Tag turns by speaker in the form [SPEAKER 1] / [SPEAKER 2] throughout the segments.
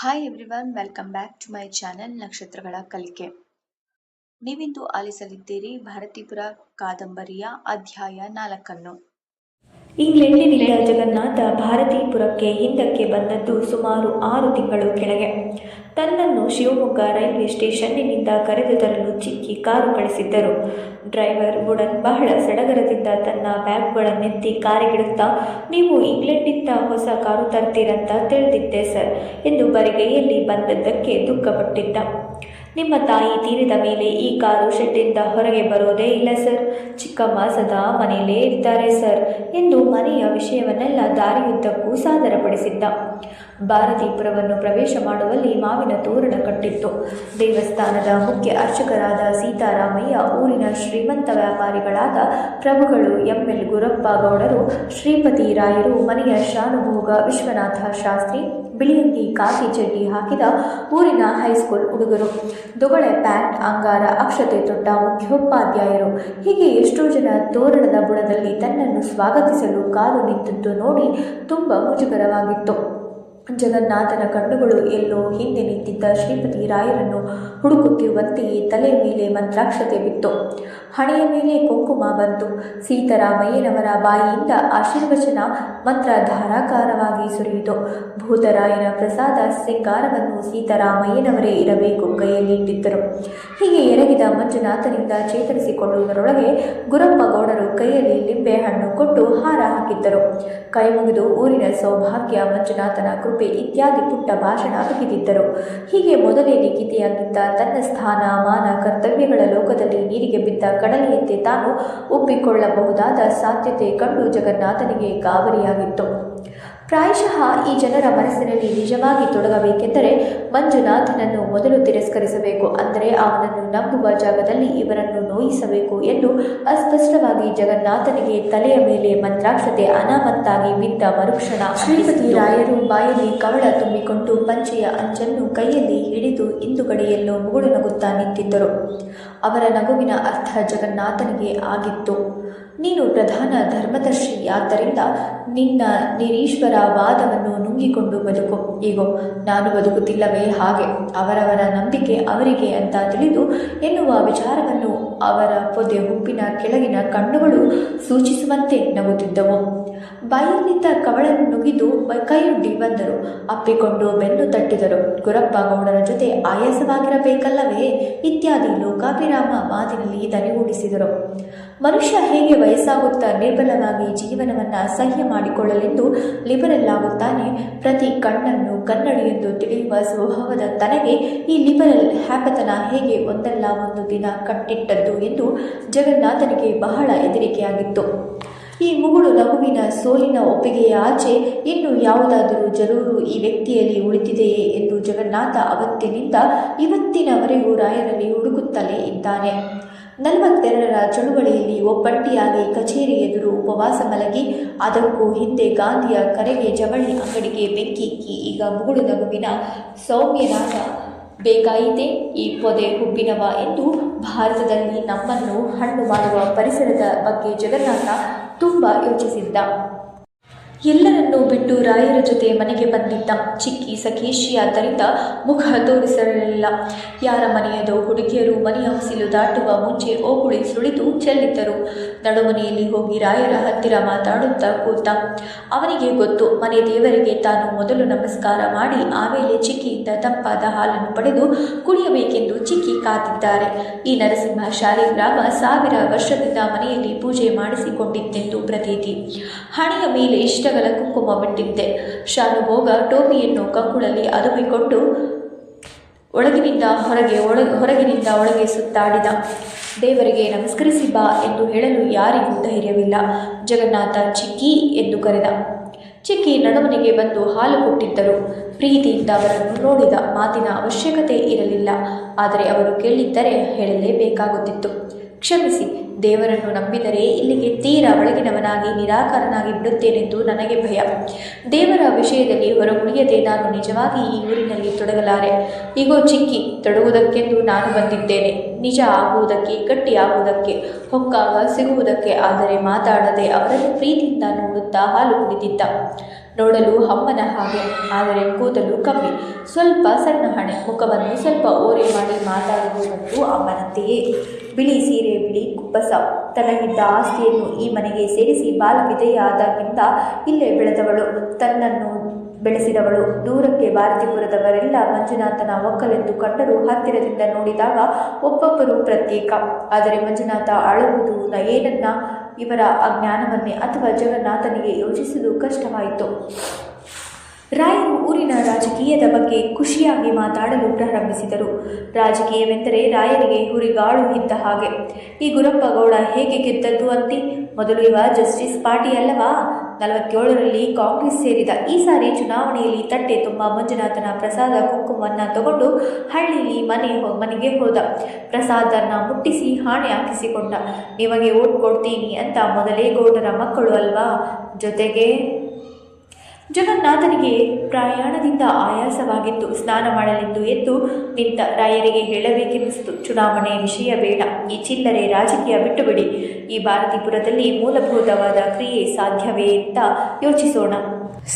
[SPEAKER 1] Hi everyone, welcome back to my channel ನಕ್ಷತ್ರಗಳ ಕಲಿಕೆ. ನೀವಿಂದು ಆಲಿಸಲಿದ್ದೀರಿ ಭಾರತೀಪುರ ಕಾದಂಬರಿಯ ಅಧ್ಯಾಯ 4.
[SPEAKER 2] ಇಂಗ್ಲೆಂಡಿನಿಂದ ಜಗನ್ನಾಥ ಭಾರತೀಪುರಕ್ಕೆ ಹಿಂದಕ್ಕೆ ಬಂದದ್ದು ಸುಮಾರು 6 ತಿಂಗಳು ಕೆಳಗೆ. ತನ್ನನ್ನು ಶಿವಮೊಗ್ಗ ರೈಲ್ವೆ ಸ್ಟೇಷನ್ನಿನಿಂದ ಕರೆದು ತರಲು ಚಿಕ್ಕಿ ಕಾರು ಕಳಿಸಿದ್ದರು. ಡ್ರೈವರ್ ವುಡನ್ ಬಹಳ ಸಡಗರದಿಂದ ತನ್ನ ಬ್ಯಾಗ್ಗಳನ್ನೆತ್ತಿ ಕಾರಿಗಿಡುತ್ತಾ, ನೀವು ಇಂಗ್ಲೆಂಡಿಂದ ಹೊಸ ಕಾರು ತರ್ತೀರಂತ ತಿಳಿದಿದ್ದೆ ಸರ್ ಎಂದು ಬರಿಗೈಯಲ್ಲಿ ಬಂದದ್ದಕ್ಕೆ ದುಃಖಪಟ್ಟಿದ್ದ. ನಿಮ್ಮ ತಾಯಿ ತೀರಿದ ಮೇಲೆ ಈ ಕಾರು ಶೆಡ್ಡಿಂದ ಹೊರಗೆ ಬರೋದೇ ಇಲ್ಲ ಸರ್. ಚಿಕ್ಕಮ್ಮ ಸದಾ ಮನೆಯಲ್ಲೇ ಇರ್ತಾರೆ ಸರ್ ಎಂದು ಮನೆಯ ವಿಷಯವನ್ನೆಲ್ಲ ದಾರಿಯುದ್ದಕ್ಕೂ ಸಾದರಪಡಿಸಿದ್ದ. ಭಾರತೀಪುರವನ್ನು ಪ್ರವೇಶ ಮಾಡುವಲ್ಲಿ ಮಾವಿನ ತೋರಣ ಕಟ್ಟಿತ್ತು. ದೇವಸ್ಥಾನದ ಮುಖ್ಯ ಅರ್ಚಕರಾದ ಸೀತಾರಾಮಯ್ಯ, ಊರಿನ ಶ್ರೀಮಂತ ವ್ಯಾಪಾರಿಗಳಾದ ಪ್ರಭುಗಳು ಎಂ.ಎಲ್. ಗುರಪ್ಪ ಗೌಡರು, ಶ್ರೀಪತಿ ರಾಯರು, ಮನೆಯ ಶಾನುಭೋಗ ವಿಶ್ವನಾಥ ಶಾಸ್ತ್ರಿ, ಬಿಳಿಯಂಗಿ ಕಾಕಿ ಚಡ್ಡಿ ಹಾಕಿದ ಊರಿನ ಹೈಸ್ಕೂಲ್ ಹುಡುಗರು, ದೊಗಳೆ ಪ್ಯಾಂಟ್, ಅಂಗಾರ ಅಕ್ಷತೆ ತೊಟ್ಟ ಮುಖ್ಯೋಪಾಧ್ಯಾಯರು, ಹೀಗೆ ಎಷ್ಟೋ ಜನ ತೋರಣದ ಬುಡದಲ್ಲಿ ತನ್ನನ್ನು ಸ್ವಾಗತಿಸಲು ಕಾದು ನಿಂತದ್ದು ನೋಡಿ ತುಂಬ ಮುಜುಗರವಾಗಿತ್ತು. ಜಗನ್ನಾಥನ ಕಣ್ಣುಗಳು ಎಲ್ಲೋ ಹಿಂದೆ ನಿಂತಿದ್ದ ಶ್ರೀಪತಿ ರಾಯರನ್ನು ಹುಡುಕುತ್ತಿರುವಂತೆಯೇ ತಲೆ ಮೇಲೆ ಮಂತ್ರಾಕ್ಷತೆ ಬಿತ್ತು. ಹಣೆಯ ಮೇಲೆ ಕುಂಕುಮ ಬಂತು. ಸೀತಾರಾಮಯ್ಯನವರ ಬಾಯಿಯಿಂದ ಆಶೀರ್ವಚನ ಮಂತ್ರ ಧಾರಾಕಾರವಾಗಿ ಸುರಿಯಿತು. ಭೂತರಾಯನ ಪ್ರಸಾದ ಸಿಂಗಾರವನ್ನು ಸೀತಾರಾಮಯ್ಯನವರೇ ಇರಬೇಕು ಕೈಯಲ್ಲಿ ಇಟ್ಟಿದ್ದರು. ಹೀಗೆ ಎರಗಿದ ಮಂಜುನಾಥನಿಂದ ಚೇತರಿಸಿಕೊಳ್ಳುವುದರೊಳಗೆ ಗುರಪ್ಪ ಗೌಡರು ಕೈಯಲ್ಲಿ ಲಿಂಬೆ ಹಣ್ಣು ಕೊಟ್ಟು ಹಾರ ಹಾಕಿದ್ದರು. ಕೈ ಮುಗಿದು ಊರಿನ ಸೌಭಾಗ್ಯ, ಮಂಜುನಾಥನ ಕೃಪೆ ಇತ್ಯಾದಿ ಪುಟ್ಟ ಭಾಷಣ ಬಿಗಿದಿದ್ದರು. ಹೀಗೆ ಮೊದಲೇ ಲಿಖಿತೆಯಾಗಿದ್ದ ತನ್ನ ಸ್ಥಾನ, ಮಾನ, ಕರ್ತವ್ಯಗಳ ಲೋಕದಲ್ಲಿ ನೀರಿಗೆ ಬಿದ್ದ ಕಡಲೆಯಂತೆ ತಾನು ಒಪ್ಪಿಕೊಳ್ಳಬಹುದಾದ ಸಾಧ್ಯತೆ ಕಂಡು ಜಗನ್ನಾಥನಿಗೆ ಗಾಬರಿಯಾಗಿತ್ತು. ಪ್ರಾಯಶಃ ಈ ಜನರ ಮನಸ್ಸಿನಲ್ಲಿ ನಿಜವಾಗಿ ತೊಡಗಬೇಕೆಂದರೆ ಮಂಜುನಾಥನನ್ನು ಮೊದಲು ತಿರಸ್ಕರಿಸಬೇಕು, ಅಂದರೆ ಅವನನ್ನು ನಂಬುವ ಜಾಗದಲ್ಲಿ ಇವರನ್ನು ನೋಯಿಸಬೇಕು ಎಂದು ಅಸ್ಪಷ್ಟವಾಗಿ ಜಗನ್ನಾಥನಿಗೆ ತಲೆಯ ಮೇಲೆ ಮಂತ್ರಾಕ್ಷತೆ ಅನಾಮತ್ತಾಗಿ ಬಿದ್ದ ಮರುಕ್ಷಣ ಶ್ರೀಪತಿ ರಾಯರು ಬಾಯಲ್ಲಿ ಕವಳ ತುಂಬಿಕೊಂಡು ಪಂಚೆಯ ಅಂಚನ್ನು ಕೈಯಲ್ಲಿ ಹಿಡಿದು ಹಿಂದುಗಡೆಯಲ್ಲೋ ಮುಗುಳು ನಗುತ್ತಾ ನಿಂತಿದ್ದರು. ಅವರ ನಗುವಿನ ಅರ್ಥ ಜಗನ್ನಾಥನಿಗೆ ಆಗಿತ್ತು. ನೀನು ಪ್ರಧಾನ ಧರ್ಮದರ್ಶಿಯಾದ್ದರಿಂದ ನಿನ್ನ ನಿರೀಶ್ವರ ವಾದವನ್ನು ನುಂಗಿಕೊಂಡು ಬದುಕು. ಈಗೋ ನಾನು ಬದುಕುತ್ತಿಲ್ಲವೇ ಹಾಗೆ, ಅವರವರ ನಂಬಿಕೆ ಅವರಿಗೆ ಅಂತ ತಿಳಿದು ಎನ್ನುವ ವಿಚಾರವನ್ನು ಅವರ ಪೊದೆ ಹುಬ್ಬಿನ ಕೆಳಗಿನ ಕಣ್ಣುಗಳು ಸೂಚಿಸುವಂತೆ ನಗುತ್ತಿದ್ದವು. ಬಾಯಲ್ಲಿದ್ದ ಕವಳನ್ನು ನುಗಿದು ಕೈಯೊಡ್ಡಿ ಬಂದರು. ಅಪ್ಪಿಕೊಂಡು ಬೆನ್ನು ತಟ್ಟಿದರು. ಗುರಪ್ಪ ಗೌಡರ ಜೊತೆ ಆಯಾಸವಾಗಿರಬೇಕಲ್ಲವೇ ಇತ್ಯಾದಿ ಲೋಕಾಭಿರಾಮ ಮಾತಿನಲ್ಲಿ ದನಿಗೂಡಿಸಿದರು. ಮನುಷ್ಯ ಹೇಗೆ ವಯಸ್ಸಾಗುತ್ತಾ ನಿರ್ಬಲವಾಗಿ ಜೀವನವನ್ನು ಅಸಹ್ಯ ಮಾಡಿಕೊಳ್ಳಲೆಂದು ಲಿಬರಲ್ ಆಗುತ್ತಾನೆ, ಪ್ರತಿ ಕಣ್ಣನ್ನು ಕನ್ನಡಿಯೆಂದು ತಿಳಿಯುವ ಸ್ವಭಾವದ ತನಗೆ ಈ ಲಿಬರಲ್ ಹ್ಯಾಪತನ ಹೇಗೆ ಒಂದಲ್ಲ ಒಂದು ದಿನ ಕಟ್ಟಿಟ್ಟದ್ದು ಎಂದು ಜಗನ್ನಾಥನಿಗೆ ಬಹಳ ಹೆದರಿಕೆಯಾಗಿತ್ತು. ಈ ಮುಗುಳು ನಗುವಿನ ಸೋಲಿನ ಒಪ್ಪಿಗೆಯ ಆಚೆ ಇನ್ನು ಯಾವುದಾದರೂ ಜರೂರು ಈ ವ್ಯಕ್ತಿಯಲ್ಲಿ ಉಳಿದಿದೆಯೇ ಎಂದು ಜಗನ್ನಾಥ ಅವತ್ತಿನಿಂದ ಇವತ್ತಿನವರೆಗೂ ರಾಯರಲ್ಲಿ ಹುಡುಕುತ್ತಲೇ ಇದ್ದಾನೆ. 42ರ ಚಳುವಳಿಯಲ್ಲಿ ಒಬ್ಬಂಟಿಯಾಗಿ ಕಚೇರಿ ಎದುರು ಉಪವಾಸ ಮಲಗಿ, ಅದಕ್ಕೂ ಹಿಂದೆ ಗಾಂಧಿಯ ಕರೆಗೆ ಜವಳಿ ಅಂಗಡಿಗೆ ಬೆಂಕಿಕ್ಕಿ, ಈಗ ಮುಗುಳು ನಗುವಿನ ಸೌಮ್ಯನಾದ ಬೇಕಾಯಿತೆ ಈ ಪೊದೆ ಹುಬ್ಬಿನವ ಎಂದು ಭಾರತದಲ್ಲಿ ನಮ್ಮನ್ನು ಹಣ್ಣು ಮಾಡುವ ಪರಿಸರದ ಬಗ್ಗೆ ಜಗನ್ನಾಥ ತುಂಬ ಯೋಚಿಸಿದ್ದ. ಎಲ್ಲರನ್ನೂ ಬಿಟ್ಟು ರಾಯರ ಜೊತೆ ಮನೆಗೆ ಬಂದಿದ್ದ. ಚಿಕ್ಕಿ ಸಖೇಶಿಯಾದ್ದರಿಂದ ಮುಖ ತೋರಿಸಿರಲಿಲ್ಲ. ಯಾರ ಮನೆಯದೋ ಹುಡುಗಿಯರು ಮನೆಯ ಹೊಸಿಲು ದಾಟುವ ಮುಂಚೆ ಓಕುಳಿ ಸುಳಿದು ಚೆಲ್ಲಿದ್ದರು. ನಡುಮನೆಯಲ್ಲಿ ಹೋಗಿ ರಾಯರ ಹತ್ತಿರ ಮಾತಾಡುತ್ತಾ ಕೂತ. ಅವನಿಗೆ ಗೊತ್ತು, ಮನೆ ದೇವರಿಗೆ ತಾನು ಮೊದಲು ನಮಸ್ಕಾರ ಮಾಡಿ ಆಮೇಲೆ ಚಿಕ್ಕಿಯಿಂದ ತಂಪಾದ ಹಾಲನ್ನು ಪಡೆದು ಕುಡಿಯಬೇಕೆಂದು ಚಿಕ್ಕಿ ಕಾತಿದ್ದಾರೆ. ಈ ನರಸಿಂಹ ಶಾಲಿಗ್ರಾಮ 1000 ವರ್ಷದಿಂದ ಮನೆಯಲ್ಲಿ ಪೂಜೆ ಮಾಡಿಸಿಕೊಂಡಿತ್ತೆಂದು ಪ್ರತೀತಿ. ಹಣೆಯ ಮೇಲೆ ಇಷ್ಟಗಳ ಕುಂಕುಮ ಬಿಟ್ಟಿದ್ದೆ. ಶಾನುಭೋಗ ಟೋಪಿಯನ್ನು ಕಂಕುಳಲ್ಲಿ ಅದುಮಿಕೊಂಡು ಒಳಗಿನಿಂದ ಹೊರಗಿನಿಂದ ಒಳಗೆ ಸುತ್ತಾಡಿದ. ದೇವರಿಗೆ ನಮಸ್ಕರಿಸಿ ಬಾ ಎಂದು ಹೇಳಲು ಯಾರಿಗೂ ಧೈರ್ಯವಿಲ್ಲ. ಜಗನ್ನಾಥ ಚಿಕ್ಕಿ ಎಂದು ಕರೆದ. ಚಿಕ್ಕಿ ನಡುಮನೆಗೆ ಬಂದು ಹಾಲು ಕೊಟ್ಟಿದ್ದರು. ಪ್ರೀತಿಯಿಂದ ಅವರನ್ನು ನೋಡಿದ. ಮಾತಿನ ಅವಶ್ಯಕತೆ ಇರಲಿಲ್ಲ, ಆದರೆ ಅವರು ಕೇಳಿದ್ದರೆ ಹೇಳಲೇಬೇಕಾಗುತ್ತಿತ್ತು. ಕ್ಷಮಿಸಿ, ದೇವರನ್ನು ನಂಬಿದರೆ ಇಲ್ಲಿಗೆ ತೀರಾ ಒಳಗಿನವನಾಗಿ ನಿರಾಕಾರನಾಗಿ ಬಿಡುತ್ತೇನೆಂದು ನನಗೆ ಭಯ. ದೇವರ ವಿಷಯದಲ್ಲಿ ಹೊರಗುಳಿಯದೆ ನಾನು ನಿಜವಾಗಿ ಈ ಊರಿನಲ್ಲಿ ತೊಡಗಲಾರೆ. ಈಗೋ ಚಿಕ್ಕಿ, ತೊಡಗುವುದಕ್ಕೆಂದು ನಾನು ಬಂದಿದ್ದೇನೆ. ನಿಜ ಆಗುವುದಕ್ಕೆ, ಗಟ್ಟಿಯಾಗುವುದಕ್ಕೆ, ಹೊಕ್ಕಾಗ ಸಿಗುವುದಕ್ಕೆ. ಆದರೆ ಮಾತಾಡದೆ ಅವರನ್ನು ಪ್ರೀತಿಯಿಂದ ನೋಡುತ್ತಾ ಹಾಲು ಕುಡಿದಿದ್ದ. ನೋಡಲು ಅಮ್ಮನ ಹಾಗೆ, ಆದರೆ ಕೂದಲು ಕಮ್ಮಿ, ಸ್ವಲ್ಪ ಸಣ್ಣ ಹಣೆ, ಮುಖವನ್ನು ಸ್ವಲ್ಪ ಓರೆ ಮಾಡಿ ಮಾತಾಡುವುದಂತೂ ಅಮ್ಮನಂತೆಯೇ. ಬಿಳಿ ಸೀರೆ, ಬಿಳಿ ಕುಪ್ಪಸ. ತನಗಿದ್ದ ಆಸ್ತಿಯನ್ನು ಈ ಮನೆಗೆ ಸೇರಿಸಿ ಬಾಲವಿದೆಯ ಆದಾಗಿಂದ ಇಲ್ಲೇ ಬೆಳೆದವಳು, ತನ್ನನ್ನು ಬೆಳೆಸಿದವಳು. ದೂರಕ್ಕೆ ಭಾರತೀಪುರದವರೆಲ್ಲ ಮಂಜುನಾಥನ ಒಕ್ಕಲೆಂದು ಕಂಡರೂ ಹತ್ತಿರದಿಂದ ನೋಡಿದಾಗ ಒಬ್ಬೊಬ್ಬರು ಪ್ರತ್ಯೇಕ. ಆದರೆ ಮಂಜುನಾಥ ಅಳುವುದು ಏನನ್ನ, ಇವರ ಅಜ್ಞಾನವನ್ನೇ ಅಥವಾ ಜಗನ್ನಾಥನಿಗೆ ಯೋಚಿಸುವುದು ಕಷ್ಟವಾಯಿತು. ರಾಯರು ಊರಿನ ರಾಜಕೀಯದ ಬಗ್ಗೆ ಖುಷಿಯಾಗಿ ಮಾತಾಡಲು ಪ್ರಾರಂಭಿಸಿದರು. ರಾಜಕೀಯವೆಂದರೆ ರಾಯರಿಗೆ ಹುರಿಗಾಳು ಇದ್ದ ಹಾಗೆ. ಈ ಗುರಪ್ಪ ಗೌಡ ಹೇಗೆ ಗೆದ್ದದ್ದು ಅಂತಿ? ಮೊದಲು ಇವ ಜಸ್ಟಿಸ್ ಪಾರ್ಟಿ ಅಲ್ಲವಾ? 47ರಲ್ಲಿ ಕಾಂಗ್ರೆಸ್ ಸೇರಿದ. ಈ ಸಾರಿ ಚುನಾವಣೆಯಲ್ಲಿ ತಟ್ಟೆ ತುಂಬ ಮಂಜುನಾಥನ ಪ್ರಸಾದ ಕುಂಕುಮವನ್ನು ತಗೊಂಡು ಹಳ್ಳಿಲಿ ಮನೆಗೆ ಹೋದ. ಪ್ರಸಾದನ್ನ ಮುಟ್ಟಿಸಿ ಹಾಣೆ ಹಾಕಿಸಿಕೊಂಡ. ನಿಮಗೆ ಓಟ್ ಕೊಡ್ತೀನಿ ಅಂತ. ಮೊದಲೇ ಗೌಡರ ಮಕ್ಕಳು ಅಲ್ವಾ. ಜೊತೆಗೆ ಜಗನ್ನಾಥನಿಗೆ ಪ್ರಯಾಣದಿಂದ ಆಯಾಸವಾಗಿತ್ತು. ಸ್ನಾನ ಮಾಡಲೆಂದು ಎದ್ದು ನಿಂತ. ರಾಯರಿಗೆ ಹೇಳಬೇಕೆನ್ನಿಸಿತು, ಚುನಾವಣೆ ವಿಷಯ ಬೇಡ, ಈ ಚಿಲ್ಲರೆ ರಾಜಕೀಯ ಬಿಟ್ಟುಬಿಡಿ. ಈ ಭಾರತೀಪುರದಲ್ಲಿ ಮೂಲಭೂತವಾದ ಕ್ರಿಯೆ ಸಾಧ್ಯವೇ ಅಂತ ಯೋಚಿಸೋಣ.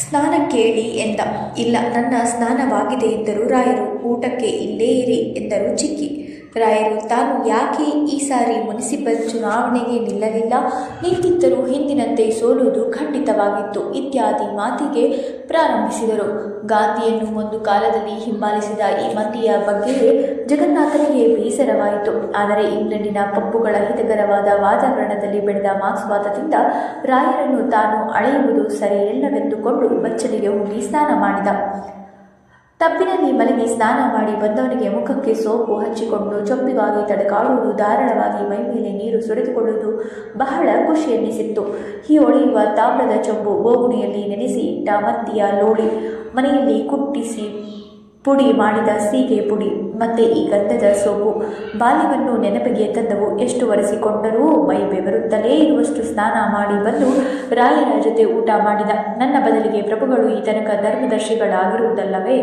[SPEAKER 2] ಸ್ನಾನಕ್ಕೆ ಇಳಿ ಎಂದ. ಇಲ್ಲ, ನನ್ನ ಸ್ನಾನವಾಗಿದೆ ಎಂದರು ರಾಯರು. ಊಟಕ್ಕೆ ಇಲ್ಲೇ ಇರಿ ಎಂದರು ಚಿಕ್ಕಿ. ರಾಯರು ತಾನು ಯಾಕೆ ಈ ಸಾರಿ ಮುನಿಸಿಪಲ್ ಚುನಾವಣೆಗೆ ನಿಲ್ಲಲಿಲ್ಲ, ನಿಂತಿದ್ದರೂ ಹಿಂದಿನಂತೆ ಸೋಲುವುದು ಖಂಡಿತವಾಗಿತ್ತು ಇತ್ಯಾದಿ ಮಾತಿಗೆ ಪ್ರಾರಂಭಿಸಿದರು. ಗಾಂಧಿಯನ್ನು ಒಂದು ಕಾಲದಲ್ಲಿ ಹಿಂಬಾಲಿಸಿದ ಈ ಮಂದಿಯ ಬಗ್ಗೆಯೇ ಜಗನ್ನಾಥನಿಗೆ ಬೇಸರವಾಯಿತು. ಆದರೆ ಇಂಗ್ಲೆಂಡಿನ ಪಬ್ಬುಗಳ ಹಿತಕರವಾದ ವಾತಾವರಣದಲ್ಲಿ ಬೆಳೆದ ಮಾರ್ಕ್ಸ್ವಾದದಿಂದ ರಾಯರನ್ನು ತಾನು ಅಳೆಯುವುದು ಸರಿಯಿಲ್ಲವೆಂದುಕೊಂಡು ಬಚ್ಚಲಿಗೆ ಹೋಗಿ ಸ್ನಾನ ಮಾಡಿದ. ಟಬ್ಬಿನಲ್ಲಿ ಮಲಗಿ ಸ್ನಾನ ಮಾಡಿ ಬಂದವನಿಗೆ ಮುಖಕ್ಕೆ ಸೋಪು ಹಚ್ಚಿಕೊಂಡು ಚೊಪ್ಪಿಗಾಗಿ ತಡಕಾಡುವುದು, ಧಾರಾಳವಾಗಿ ಮೈಮೇಲೆ ನೀರು ಸುರಿದುಕೊಳ್ಳುವುದು ಬಹಳ ಖುಷಿಯನ್ನಿಸಿತ್ತು. ಈ ಹೊಳೆಯುವ ತಾಮ್ರದ ಚೊಂಬು, ಬೋಗುಣಿಯಲ್ಲಿ ನೆನೆಸಿ ಇಟ್ಟ ಮತ್ತಿಯ ಲೋಳಿ, ಮನೆಯಲ್ಲಿ ಕುಟ್ಟಿಸಿ ಪುಡಿ ಮಾಡಿದ ಸೀಗೆ ಪುಡಿ, ಮತ್ತೆ ಈ ಗಂಧದ ಸೋಪು ಬಾಲ್ಯವನ್ನು ನೆನಪಿಗೆ ತಂದವು. ಎಷ್ಟು ಒರೆಸಿಕೊಂಡರೂ ಮೈ ಬೆವರುತ್ತಲೇ ಇರುವಷ್ಟು ಸ್ನಾನ ಮಾಡಿ ಬಂದು ರಾಯರ ಜೊತೆ ಊಟ ಮಾಡಿದ. ನನ್ನ ಬದಲಿಗೆ ಪ್ರಭುಗಳು ಈ ತನಕ ಧರ್ಮದರ್ಶಿಗಳಾಗಿರುವುದಲ್ಲವೇ,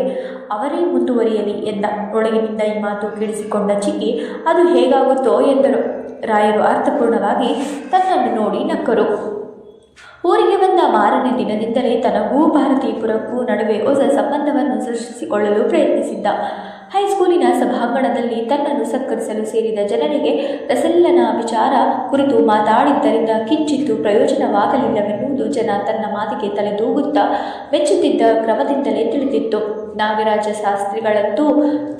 [SPEAKER 2] ಅವರೇ ಮುಂದುವರಿಯಲಿ ಎಂದ. ಒಳಗಿನಿಂದ ಈ ಮಾತು ಕೇಳಿಸಿಕೊಂಡ ಚಿಕ್ಕಿ, ಅದು ಹೇಗಾಗುತ್ತೋ ಎಂದರು. ರಾಯರು ಅರ್ಥಪೂರ್ಣವಾಗಿ ತನ್ನನ್ನು ನೋಡಿ ನಕ್ಕರು. ಊರಿಗೆ ಬಂದ ಮಾರನೇ ದಿನದಿಂದಲೇ ತನಗೂ ಭಾರತೀಪುರಕ್ಕೂ ನಡುವೆ ಹೊಸ ಸಂಬಂಧವನ್ನು ಸೃಷ್ಟಿಸಿಕೊಳ್ಳಲು ಪ್ರಯತ್ನಿಸಿದ್ದ. ಹೈಸ್ಕೂಲಿನ ಸಭಾಂಗಣದಲ್ಲಿ ತನ್ನನ್ನು ಸತ್ಕರಿಸಲು ಸೇರಿದ ಜನರಿಗೆ ರಸಲ್ಲನ ವಿಚಾರ ಕುರಿತು ಮಾತಾಡಿದ್ದರಿಂದ ಕಿಂಚಿತ್ತೂ ಪ್ರಯೋಜನವಾಗಲಿಲ್ಲವೆನ್ನುವುದು ಜನ ತನ್ನ ಮಾತಿಗೆ ತಲೆದೂಗುತ್ತಾ ಮೆಚ್ಚುತ್ತಿದ್ದ ಕ್ರಮದಿಂದಲೇ ತಿಳಿದಿತ್ತು. ನಾಗರಾಜ ಶಾಸ್ತ್ರಿಗಳಂತೂ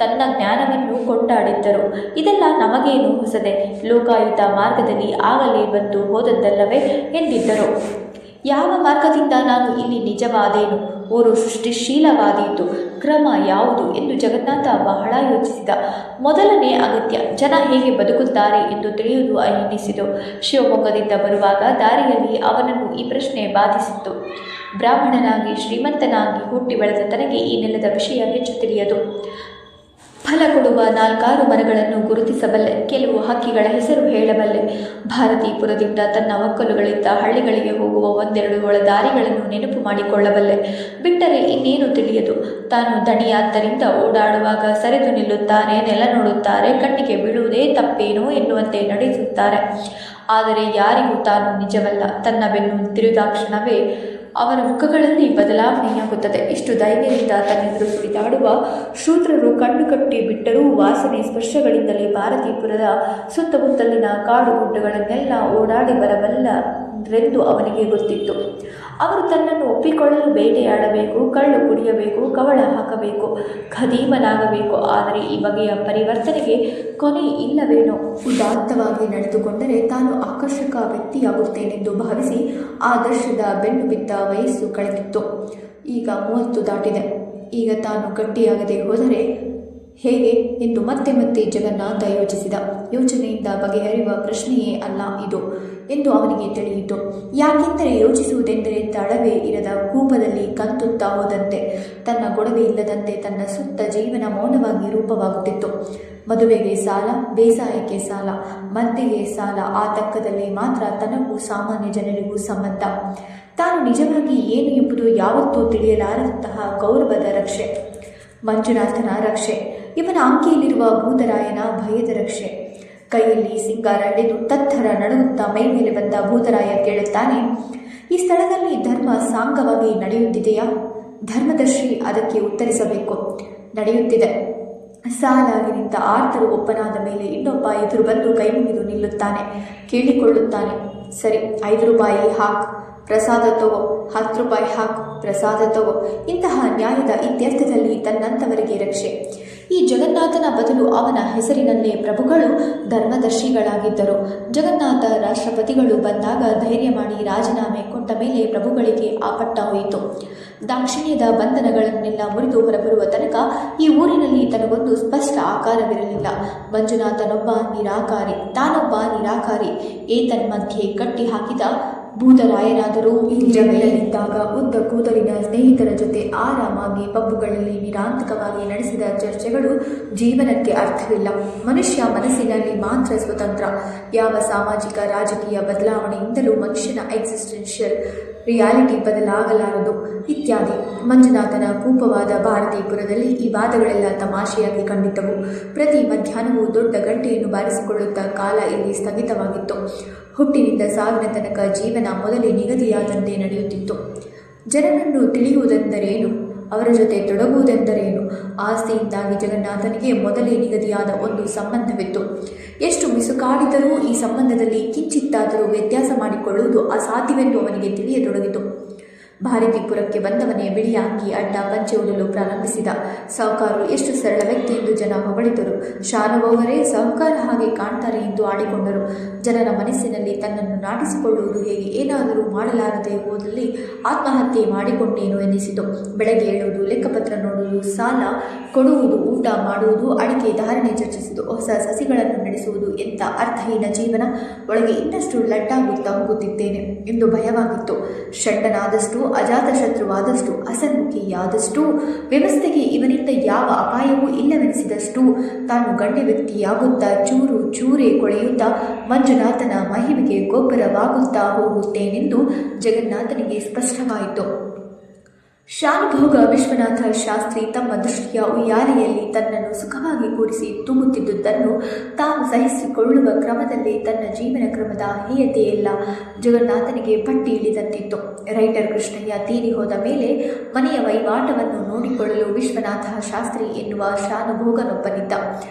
[SPEAKER 2] ತನ್ನ ಜ್ಞಾನವನ್ನು ಕೊಂಡಾಡಿದ್ದರು. ಇದೆಲ್ಲ ನಮಗೇನು ಹೊಸದೆ, ಲೋಕಾಯುತ ಮಾರ್ಗದಲ್ಲಿ ಆಗಲೇ ಬಂದು ಹೋದದ್ದಲ್ಲವೇ ಎಂದಿದ್ದರು. ಯಾವ ಮಾರ್ಗದಿಂದ ನಾನು ಇಲ್ಲಿ ನಿಜವಾದೇನು? ಊರು ಸೃಷ್ಟಿಶೀಲವಾದೀತು, ಕ್ರಮ ಯಾವುದು ಎಂದು ಜಗನ್ನಾಥ ಬಹಳ ಯೋಚಿಸಿದ. ಮೊದಲನೇ ಅಗತ್ಯ ಜನ ಹೇಗೆ ಬದುಕುತ್ತಾರೆ ಎಂದು ತಿಳಿಯುವುದು ಎನ್ನಿಸಿತು. ಶಿವಮೊಗ್ಗದಿಂದ ಬರುವಾಗ ದಾರಿಯಲ್ಲಿ ಅವನನ್ನು ಈ ಪ್ರಶ್ನೆ ಬಾಧಿಸಿತ್ತು. ಬ್ರಾಹ್ಮಣನಾಗಿ ಶ್ರೀಮಂತನಾಗಿ ಹುಟ್ಟಿ ಬೆಳೆದ ತನಗೆ ಈ ನೆಲದ ವಿಷಯ ಹೆಚ್ಚು ತಿಳಿಯದು. ಫಲ ಕೊಡುವ 4-6 ಮರಗಳನ್ನು ಗುರುತಿಸಬಲ್ಲೆ, ಕೆಲವು ಹಕ್ಕಿಗಳ ಹೆಸರು ಹೇಳಬಲ್ಲೆ. ಭಾರತೀಪುರದಿಂದ ತನ್ನ ಒಕ್ಕಲುಗಳಿದ್ದ ಹಳ್ಳಿಗಳಿಗೆ ಹೋಗುವ 1-2 ದಾರಿಗಳನ್ನು ನೆನಪು ಮಾಡಿಕೊಳ್ಳಬಲ್ಲೆ. ಬಿಟ್ಟರೆ ಇನ್ನೇನು ತಿಳಿಯದು. ತಾನು ದಣಿಯಾದ್ದರಿಂದ ಓಡಾಡುವಾಗ ಸರಿದು ನಿಲ್ಲುತ್ತಾರೆ, ನೆಲ ನೋಡುತ್ತಾರೆ, ಕಣ್ಣಿಗೆ ಬೀಳುವುದೇ ತಪ್ಪೇನೋ ಎನ್ನುವಂತೆ ನಡೆಸುತ್ತಾರೆ. ಆದರೆ ಯಾರಿಗೂ ತಾನು ನಿಜವಲ್ಲ. ತನ್ನ ಬೆನ್ನು ತಿರುದಾಕ್ಷಣವೇ ಅವರ ಮುಖಗಳಲ್ಲಿ ಬದಲಾವಣೆಯಾಗುತ್ತದೆ. ಇಷ್ಟು ಧೈರ್ಯದಿಂದ ತನ್ನೆದುರು ಸುಳಿದಾಡುವ ಶೂದ್ರರು ಕಣ್ಣು ಕಟ್ಟಿ ಬಿಟ್ಟರೂ ವಾಸನೆ ಸ್ಪರ್ಶಗಳಿಂದಲೇ ಭಾರತೀಪುರದ ಸುತ್ತಮುತ್ತಲಿನ ಕಾಡು ಗುಡ್ಡಗಳನ್ನೆಲ್ಲ ಓಡಾಡಿ ಬರಬಲ್ಲರೆಂದು ಅವನಿಗೆ ಗೊತ್ತಿತ್ತು. ಅವರು ತನ್ನನ್ನು ಒಪ್ಪಿಕೊಳ್ಳಲು ಬೇಟೆಯಾಡಬೇಕು, ಕಳ್ಳು ಕುಡಿಯಬೇಕು, ಕವಳ ಹಾಕಬೇಕು, ಖದೀಮನಾಗಬೇಕು. ಆದರೆ ಈ ಬಗೆಯ ಪರಿವರ್ತನೆಗೆ ಕೊನೆ ಇಲ್ಲವೇನೋ. ಉದಾತ್ತವಾಗಿ ನಡೆದುಕೊಂಡರೆ ತಾನು ಆಕರ್ಷಕ ವ್ಯಕ್ತಿಯಾಗುತ್ತೇನೆಂದು ಭಾವಿಸಿ ಆದರ್ಶದ ಬೆನ್ನು ಬಿದ್ದ ವಯಸ್ಸು ಕಳೆದಿತ್ತು. ಈಗ 30 ದಾಟಿದೆ. ಈಗ ತಾನು ಗಟ್ಟಿಯಾಗದೆ ಹೋದರೆ ಹೇಗೆ ಎಂದು ಮತ್ತೆ ಮತ್ತೆ ಜಗನ್ನಾಥ ಯೋಚಿಸಿದ. ಯೋಚನೆಯಿಂದ ಬಗೆಹರಿಯುವ ಪ್ರಶ್ನೆಯೇ ಅಲ್ಲ ಇದು ಎಂದು ಅವನಿಗೆ ತಿಳಿಯಿತು. ಯಾಕೆಂದರೆ ಯೋಚಿಸುವುದೆಂದರೆ ತಳವೇ ಇರದ ಕೂಪದಲ್ಲಿ ಕಂತುತ್ತಾ ಹೋದಂತೆ, ತನ್ನ ಗೊಡವೆ ಇಲ್ಲದಂತೆ ತನ್ನ ಸುತ್ತ ಜೀವನ ಮೌನವಾಗಿ ರೂಪವಾಗುತ್ತಿತ್ತು. ಮದುವೆಗೆ ಸಾಲ, ಬೇಸಾಯಕ್ಕೆ ಸಾಲ, ಮದ್ದಿಗೆ ಸಾಲ, ಆ ತಕ್ಕದಲ್ಲಿ ಮಾತ್ರ ತನಗೂ ಸಾಮಾನ್ಯ ಜನರಿಗೂ ಸಂಬಂಧ. ತಾನು ನಿಜವಾಗಿ ಏನು ಎಂಬುದು ಯಾವತ್ತೂ ತಿಳಿಯಲಾರದಂತಹ ಗೌರವದ ರಕ್ಷೆ, ಮಂಜುನಾಥನ ರಕ್ಷೆ, ಇವನ ಅಂಕೆಯಲ್ಲಿರುವ ಭೂತರಾಯನ ಭಯದ ರಕ್ಷೆ. ಕೈಯಲ್ಲಿ ಸಿಂಗಾರ ಹಿಡಿದು ತತ್ತರ ನಡುಗುತ್ತಾ ಮೈ ಮೇಲೆ ಬಂದ ಭೂತರಾಯ ಕೇಳುತ್ತಾನೆ, ಈ ಸ್ಥಳದಲ್ಲಿ ಧರ್ಮ ಸಾಂಗವಾಗಿ ನಡೆಯುತ್ತಿದೆಯಾ? ಧರ್ಮದರ್ಶಿ ಅದಕ್ಕೆ ಉತ್ತರಿಸಬೇಕು. ನಡೆಯುತ್ತಿದೆ. ಸಾಲಾಗಿ ನಿಂತ ಆರ್ತರು ಒಬ್ಬನಾದ ಮೇಲೆ ಇನ್ನೊಬ್ಬ ಎದುರು ಬಂದು ಕೈಮುಗಿದು ನಿಲ್ಲುತ್ತಾನೆ. ಕೇಳಿಕೊಳ್ಳುತ್ತಾನೆ, ಸರಿ, 5 ರೂಪಾಯಿ ಹಾಕ್, ಪ್ರಸಾದ ತಗೋ, 10 ರೂಪಾಯಿ ಹಾಕ್, ಪ್ರಸಾದ ತಗೋ. ಇಂತಹ ನ್ಯಾಯದ ಇತ್ಯರ್ಥದಲ್ಲಿ ತನ್ನಂಥವರಿಗೆ ರಕ್ಷೆ. ಈ ಜಗನ್ನಾಥನ ಬದಲು ಅವನ ಹೆಸರಿನಲ್ಲೇ ಪ್ರಭುಗಳು ಧರ್ಮದರ್ಶಿಗಳಾಗಿದ್ದರು. ಜಗನ್ನಾಥ ರಾಷ್ಟ್ರಪತಿಗಳು ಬಂದಾಗ ಧೈರ್ಯ ಮಾಡಿ ರಾಜೀನಾಮೆ ಕೊಟ್ಟ ಮೇಲೆ ಪ್ರಭುಗಳಿಗೆ ಆ ಪಟ್ಟ ಹೋಯಿತು. ದಾಕ್ಷಿಣ್ಯದ ಬಂಧನಗಳನ್ನೆಲ್ಲ ಮುರಿದು ಹೊರಬರುವ ತನಕ ಈ ಊರಿನಲ್ಲಿ ತನಗೊಂದು ಸ್ಪಷ್ಟ ಆಕಾರವಿರಲಿಲ್ಲ. ಮಂಜುನಾಥನೊಬ್ಬ ನಿರಾಕಾರಿ, ತಾನೊಬ್ಬ ನಿರಾಕಾರಿ. ಏತನ್ಮಧ್ಯೆ ಕಟ್ಟಿ ಹಾಕಿದ ಭೂತರಾಯರಾದರೂ ಇಲ್ಲಿಯ ಮೇಲಿದ್ದಾಗ ಉದ್ದ ಕೂದಲಿನ ಸ್ನೇಹಿತರ ಜೊತೆ ಆರಾಮಾಗಿ ಪಬ್ಬುಗಳಲ್ಲಿ ನಿರಾಂತಕವಾಗಿ ನಡೆಸಿದ ಚರ್ಚೆಗಳು ಜೀವನಕ್ಕೆ ಅರ್ಥವಿಲ್ಲ. ಮನುಷ್ಯ ಮನಸ್ಸಿನಲ್ಲಿ ಮಾತ್ರ ಸ್ವತಂತ್ರ. ಯಾವ ಸಾಮಾಜಿಕ ರಾಜಕೀಯ ಬದಲಾವಣೆಯಿಂದಲೂ ಮನುಷ್ಯನ ಎಕ್ಸಿಸ್ಟೆನ್ಷಿಯಲ್ ರಿಯಾಲಿಟಿ ಬದಲಾಗಲಾರದು ಇತ್ಯಾದಿ. ಮಂಜುನಾಥನ ಕೂಪವಾದ ಭಾರತೀಪುರದಲ್ಲಿ ಈ ವಾದಗಳೆಲ್ಲ ತಮಾಷೆಯಾಗಿ ಕಂಡಿದ್ದವು. ಪ್ರತಿ ಮಧ್ಯಾಹ್ನವೂ ದೊಡ್ಡ ಗಂಟೆಯನ್ನು ಬಾರಿಸಿಕೊಳ್ಳುತ್ತಾ ಕಾಲ ಇಲ್ಲಿ ಸ್ಥಗಿತವಾಗಿತ್ತು. ಹುಟ್ಟಿನಿಂದ ಸಾವಿನ ತನಕ ಜೀವನ ಮೊದಲೇ ನಿಗದಿಯಾದಂತೆ ನಡೆಯುತ್ತಿತ್ತು. ಜನರನ್ನು ತಿಳಿಯುವುದೆಂದರೇನು? ಅವರ ಜೊತೆ ತೊಡಗುವುದೆಂದರೇನು? ಆಸ್ತಿಯಿಂದಾಗಿ ಜಗನ್ನಾಥನಿಗೆ ಮೊದಲೇ ನಿಗದಿಯಾದ ಒಂದು ಸಂಬಂಧವಿತ್ತು. ಎಷ್ಟು ಮಿಸುಕಾಡಿದರೂ ಈ ಸಂಬಂಧದಲ್ಲಿ ಕಿಂಚಿತ್ತಾದರೂ ವ್ಯತ್ಯಾಸ ಮಾಡಿಕೊಳ್ಳುವುದು ಅಸಾಧ್ಯವೆಂದು ಅವನಿಗೆ ತಿಳಿಯತೊಡಗಿತು. ಭಾರತೀಪುರಕ್ಕೆ ಬಂದವನೇ ಬಿಳಿ ಅಂಗಿ ಅಡ್ಡ ಪಂಚೆ ಉಡಲು ಪ್ರಾರಂಭಿಸಿದ. ಸಾಹುಕಾರರು ಎಷ್ಟು ಸರಳ ವ್ಯಕ್ತಿ ಎಂದು ಜನ ಹೊಗಳಿದರು. ಶಾನುಭೋಗರೇ ಸಾಹುಕಾರ ಹಾಗೆ ಕಾಣ್ತಾರೆ ಎಂದು ಆಡಿಕೊಂಡರು. ಜನರ ಮನಸ್ಸಿನಲ್ಲಿ ತನ್ನನ್ನು ನಾಟಿಸಿಕೊಳ್ಳುವುದು ಹೇಗೆ, ಏನಾದರೂ ಮಾಡಲಾರದೆ ಹೋದಲ್ಲಿ ಆತ್ಮಹತ್ಯೆ ಮಾಡಿಕೊಂಡೇನು ಎನ್ನಿಸಿತು. ಬೆಳಗ್ಗೆ ಏಳುವುದು, ಲೆಕ್ಕಪತ್ರ ನೋಡುವುದು, ಸಾಲ ಕೊಡುವುದು, ಊಟ ಮಾಡುವುದು, ಅಡಿಕೆ ಧಾರಣೆ ಚರ್ಚಿಸುವುದು, ಹೊಸ ಸಸಿಗಳನ್ನು ನಡೆಸುವುದು, ಎಂಥ ಅರ್ಥಹೀನ ಜೀವನ. ಒಳಗೆ ಇನ್ನಷ್ಟು ಲಡ್ಡಾಗುತ್ತಾ ಹೋಗುತ್ತಿದ್ದೇನೆ ಎಂದು ಭಯವಾಗಿತ್ತು. ಷಡ್ಡನಾದಷ್ಟು, ಅಜಾತಶತ್ರುವಾದಷ್ಟು, ಅಸನ್ಮುಖಿಯಾದಷ್ಟು, ವ್ಯವಸ್ಥೆಗೆ ಇವನಿಂದ ಯಾವ ಅಪಾಯವೂ ಇಲ್ಲವೆನಿಸಿದಷ್ಟು ತಾನು ಗಣ್ಯ ವ್ಯಕ್ತಿಯಾಗುತ್ತಾ ಚೂರು ಚೂರೇ ಕೊಳೆಯುತ್ತಾ ಮಂಜುನಾಥನ ಮಹಿಮೆಗೆ ಗೊಬ್ಬರವಾಗುತ್ತಾ ಹೋಗುತ್ತೇನೆಂದು ಜಗನ್ನಾಥನಿಗೆ ಸ್ಪಷ್ಟವಾಯಿತು. ಶಾನುಭೋಗ ವಿಶ್ವನಾಥ ಶಾಸ್ತ್ರಿ ತಮ್ಮ ದೃಷ್ಟಿಯ ಉಯ್ಯಾಲೆಯಲ್ಲಿ ತನ್ನನ್ನು ಸುಖವಾಗಿ ಕೂರಿಸಿ ತೂಗುತ್ತಿದ್ದುದನ್ನು ತಾನು ಸಹಿಸಿಕೊಳ್ಳುವ ಕ್ರಮದಲ್ಲಿ ತನ್ನ ಜೀವನ ಕ್ರಮದ ಹೇಯತೆಯೆಲ್ಲ ಜಗನ್ನಾಥನಿಗೆ ಪಟ್ಟಿ ಇಳಿದಂತಿತ್ತು. ರೈಟರ್ ಕೃಷ್ಣಯ್ಯ ತೀರಿ ಹೋದ ಮೇಲೆ ಮನೆಯ ವಹಿವಾಟವನ್ನು ನೋಡಿಕೊಳ್ಳಲು ವಿಶ್ವನಾಥ ಶಾಸ್ತ್ರಿ ಎನ್ನುವ ಶಾನುಭೋಗನೊಬ್ಬನಿದ್ದ.